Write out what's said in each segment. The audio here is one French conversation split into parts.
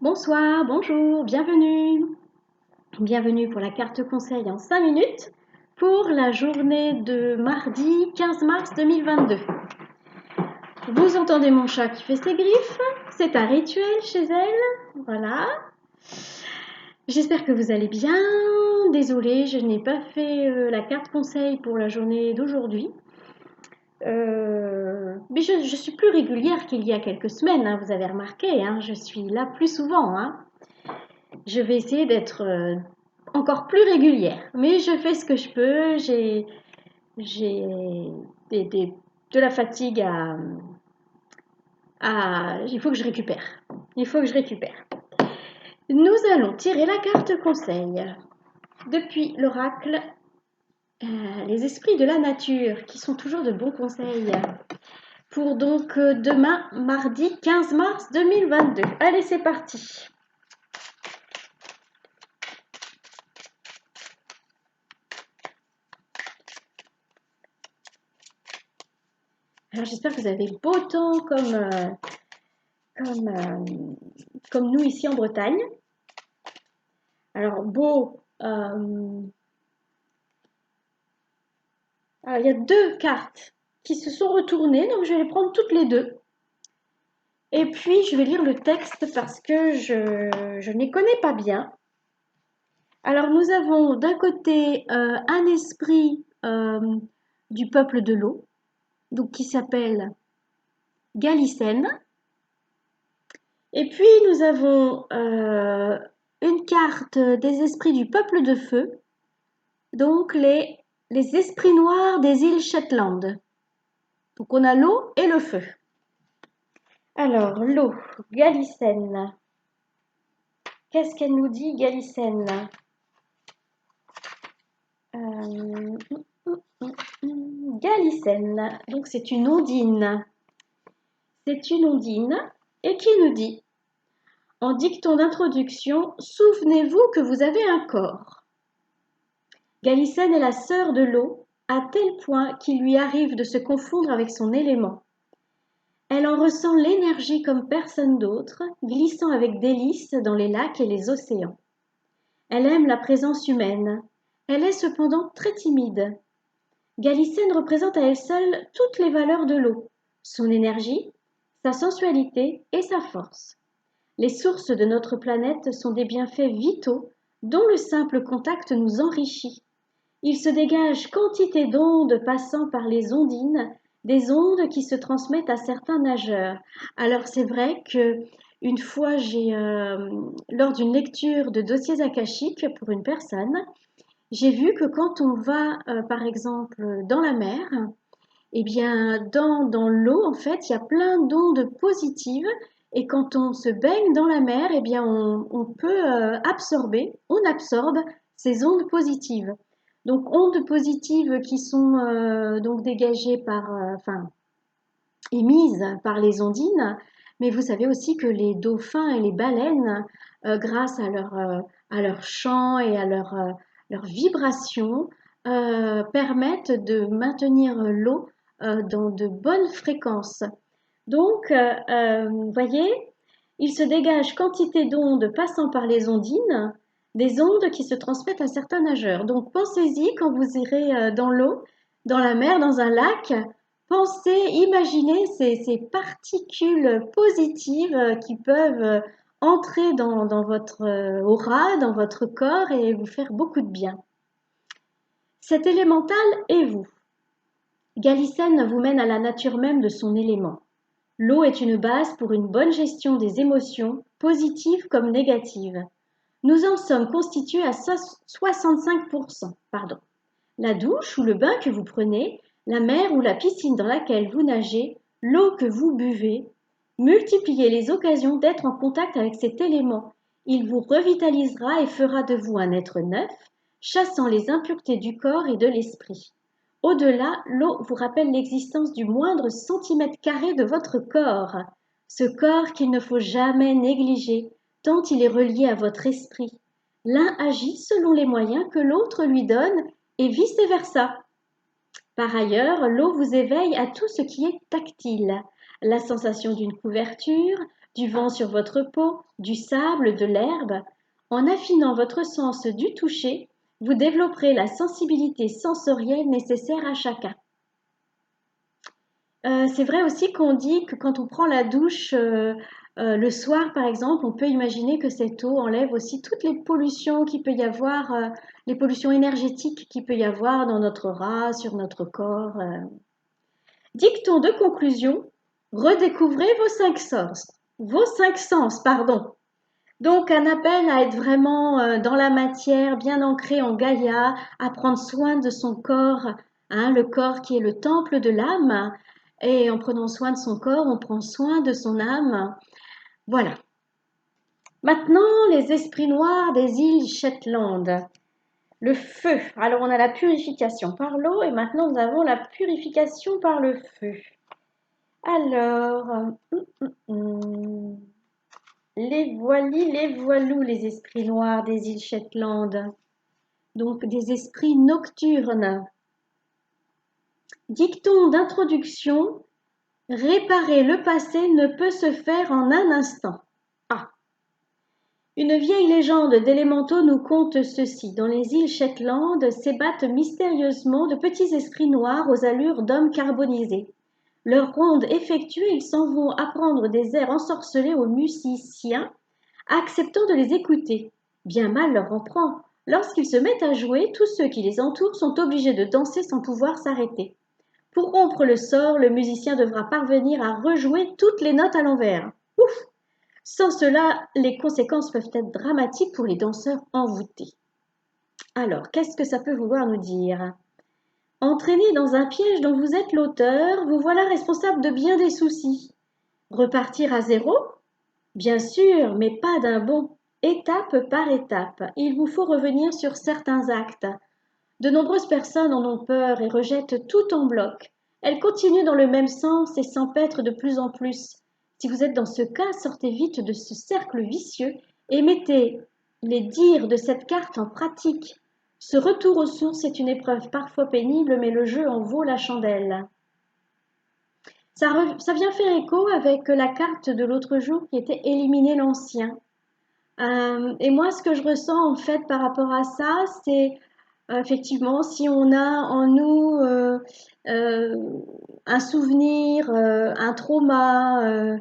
Bonsoir, bonjour, bienvenue. Bienvenue pour la carte conseil en 5 minutes pour la journée de mardi 15 mars 2022. Vous entendez mon chat qui fait ses griffes, c'est un rituel chez elle, voilà. J'espère que vous allez bien. Désolée, je n'ai pas fait la carte conseil pour la journée d'aujourd'hui. Mais je suis plus régulière qu'il y a quelques semaines, hein, vous avez remarqué, hein, je suis là plus souvent. Hein. Je vais essayer d'être encore plus régulière, mais je fais ce que je peux. J'ai de la fatigue il faut que je récupère. Il faut que je récupère. Nous allons tirer la carte conseil. Depuis l'oracle, les esprits de la nature, qui sont toujours de bons conseils. Pour donc demain, mardi 15 mars 2022. Allez, c'est parti. Alors j'espère que vous avez beau temps comme nous ici en Bretagne. Alors beau, il y a deux cartes qui se sont retournées, donc je vais les prendre toutes les deux. Et puis je vais lire le texte parce que je ne les connais pas bien. Alors nous avons d'un côté un esprit du peuple de l'eau, donc qui s'appelle Galicène. Et puis nous avons une carte des esprits du peuple de feu, donc les esprits noirs des îles Shetland. Donc on a l'eau et le feu. Alors l'eau, Galicène. Qu'est-ce qu'elle nous dit, Galicène? Galicène, donc c'est une ondine. C'est une ondine et qui nous dit, en dicton d'introduction, souvenez-vous que vous avez un corps. Galicène est la sœur de l'eau, à tel point qu'il lui arrive de se confondre avec son élément. Elle en ressent l'énergie comme personne d'autre, glissant avec délice dans les lacs et les océans. Elle aime la présence humaine. Elle est cependant très timide. Galicène représente à elle seule toutes les valeurs de l'eau, son énergie, sa sensualité et sa force. Les sources de notre planète sont des bienfaits vitaux dont le simple contact nous enrichit. Il se dégage quantité d'ondes passant par les ondines, des ondes qui se transmettent à certains nageurs. Alors c'est vrai que une fois lors d'une lecture de dossiers akashiques pour une personne, j'ai vu que quand on va par exemple dans la mer, eh bien dans l'eau en fait il y a plein d'ondes positives et quand on se baigne dans la mer, eh bien on peut on absorbe ces ondes positives. Donc ondes positives qui sont donc dégagées émises par les ondines, mais vous savez aussi que les dauphins et les baleines, grâce à leur chant et à leur vibration, permettent de maintenir l'eau dans de bonnes fréquences. Donc, vous voyez, il se dégage quantité d'ondes passant par les ondines, des ondes qui se transmettent à certains nageurs. Donc, pensez-y quand vous irez dans l'eau, dans la mer, dans un lac, pensez, imaginez ces particules positives qui peuvent entrer dans votre aura, dans votre corps et vous faire beaucoup de bien. Cet élémental est vous. Galicène vous mène à la nature même de son élément. L'eau est une base pour une bonne gestion des émotions, positives comme négatives. Nous en sommes constitués à 65%. La douche ou le bain que vous prenez, la mer ou la piscine dans laquelle vous nagez, l'eau que vous buvez, multipliez les occasions d'être en contact avec cet élément. Il vous revitalisera et fera de vous un être neuf, chassant les impuretés du corps et de l'esprit. Au-delà, l'eau vous rappelle l'existence du moindre centimètre carré de votre corps, ce corps qu'il ne faut jamais négliger, tant il est relié à votre esprit. L'un agit selon les moyens que l'autre lui donne et vice-versa. Par ailleurs, l'eau vous éveille à tout ce qui est tactile, la sensation d'une couverture, du vent sur votre peau, du sable, de l'herbe. En affinant votre sens du toucher, vous développerez la sensibilité sensorielle nécessaire à chacun. C'est vrai aussi qu'on dit que quand on prend la douche le soir, par exemple, on peut imaginer que cette eau enlève aussi toutes les pollutions qu'il peut y avoir, les pollutions énergétiques qu'il peut y avoir dans notre ras, sur notre corps. Dicton de conclusion, redécouvrez vos cinq sens, pardon. Donc un appel à être vraiment dans la matière, bien ancré en Gaïa, à prendre soin de son corps, hein, le corps qui est le temple de l'âme. Et en prenant soin de son corps, on prend soin de son âme. Voilà. Maintenant, les esprits noirs des îles Shetland. Le feu. Alors on a la purification par l'eau et maintenant nous avons la purification par le feu. Alors, les voilis, les voilous, les esprits noirs des îles Shetland. Donc des esprits nocturnes. Dicton d'introduction, réparer le passé ne peut se faire en un instant. Ah. Une vieille légende d'élémentaux nous conte ceci. Dans les îles Shetland s'ébattent mystérieusement de petits esprits noirs aux allures d'hommes carbonisés. Leur ronde effectuée, ils s'en vont apprendre des airs ensorcelés aux musiciens, acceptant de les écouter. Bien mal leur en prend. Lorsqu'ils se mettent à jouer, tous ceux qui les entourent sont obligés de danser sans pouvoir s'arrêter. Pour rompre le sort, le musicien devra parvenir à rejouer toutes les notes à l'envers. Ouf! Sans cela, les conséquences peuvent être dramatiques pour les danseurs envoûtés. Alors, qu'est-ce que ça peut vouloir nous dire? Entraîné dans un piège dont vous êtes l'auteur, vous voilà responsable de bien des soucis. Repartir à zéro? Bien sûr, mais pas d'un bond. Étape par étape, il vous faut revenir sur certains actes. De nombreuses personnes en ont peur et rejettent tout en bloc. Elles continuent dans le même sens et s'empêtrent de plus en plus. Si vous êtes dans ce cas, sortez vite de ce cercle vicieux et mettez les dires de cette carte en pratique. Ce retour aux sources est une épreuve parfois pénible, mais le jeu en vaut la chandelle. Ça vient faire écho avec la carte de l'autre jour qui était éliminer l'ancien. Et moi, ce que je ressens en fait par rapport à ça, c'est effectivement si on a en nous euh, un souvenir, un trauma,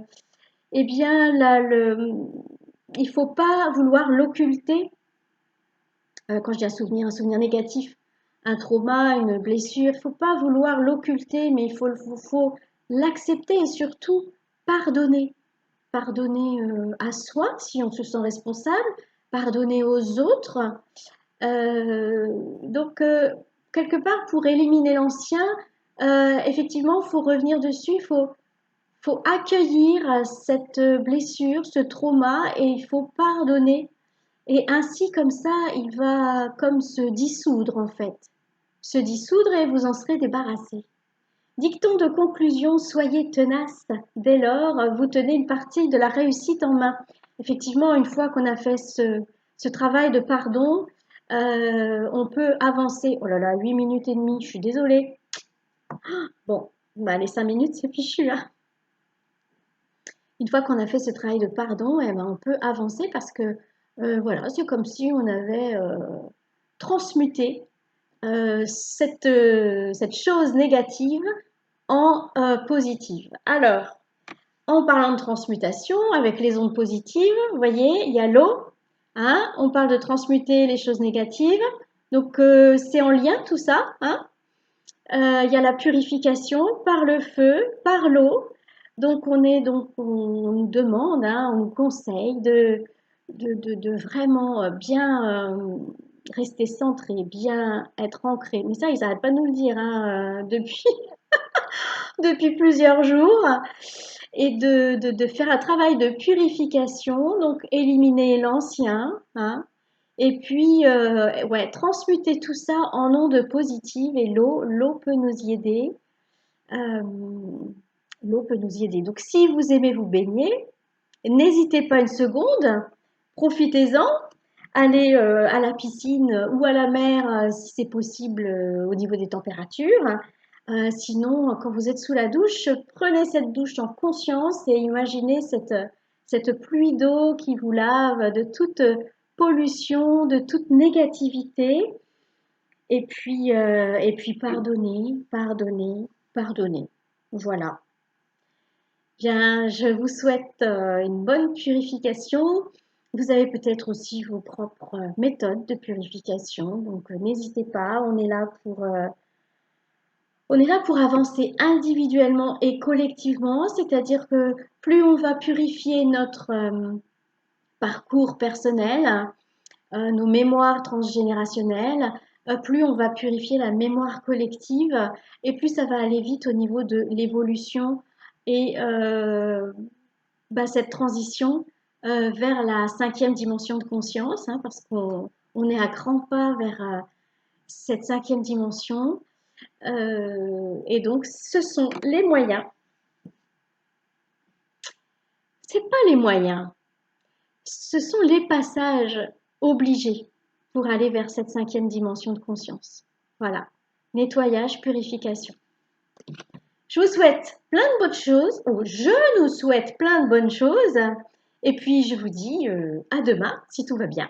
eh bien il ne faut pas vouloir l'occulter. Quand je dis un souvenir négatif, un trauma, une blessure, il ne faut pas vouloir l'occulter, mais il faut l'accepter et surtout pardonner. Pardonner à soi si on se sent responsable, pardonner aux autres. Donc, quelque part, pour éliminer l'ancien, effectivement, il faut revenir dessus, faut accueillir cette blessure, ce trauma, et il faut pardonner. Et ainsi, comme ça, il va comme se dissoudre, en fait. Se dissoudre et vous en serez débarrassé. Dicton de conclusion, soyez tenace. Dès lors, vous tenez une partie de la réussite en main. Effectivement, une fois qu'on a fait ce travail de pardon, on peut avancer. Oh là là, 8 minutes et demie, je suis désolée. Bon, bah, les 5 minutes, c'est fichu, hein. Une fois qu'on a fait ce travail de pardon, eh ben, on peut avancer parce que voilà, c'est comme si on avait transmuté cette chose négative en positive. Alors, en parlant de transmutation, avec les ondes positives, vous voyez, il y a l'eau, hein, on parle de transmuter les choses négatives, donc c'est en lien tout ça, hein. Il y a la purification par le feu, par l'eau, donc on nous demande, hein, on nous conseille de vraiment bien rester centré, bien être ancré. Mais ça, ils n'arrêtent pas de nous le dire hein, depuis plusieurs jours et de faire un travail de purification, donc éliminer l'ancien, hein, et puis ouais, transmuter tout ça en ondes positives et l'eau peut nous y aider. Euh, L'eau peut nous y aider. Donc si vous aimez vous baigner, n'hésitez pas une seconde, profitez-en, allez à la piscine ou à la mer si c'est possible au niveau des températures. Sinon, quand vous êtes sous la douche, prenez cette douche en conscience et imaginez cette pluie d'eau qui vous lave de toute pollution, de toute négativité. Et puis pardonner, pardonner, pardonner. Voilà. Bien, je vous souhaite une bonne purification. Vous avez peut-être aussi vos propres méthodes de purification, donc n'hésitez pas, on est là pour avancer individuellement et collectivement, c'est-à-dire que plus on va purifier notre parcours personnel, nos mémoires transgénérationnelles, plus on va purifier la mémoire collective et plus ça va aller vite au niveau de l'évolution et cette transition vers la cinquième dimension de conscience, hein, parce qu'on est à grands pas vers cette cinquième dimension. Et donc, ce sont les moyens. C'est pas les moyens, ce sont les passages obligés pour aller vers cette cinquième dimension de conscience. Voilà. Nettoyage, purification. Je vous souhaite plein de bonnes choses, ou je nous souhaite plein de bonnes choses, et puis je vous dis à demain si tout va bien.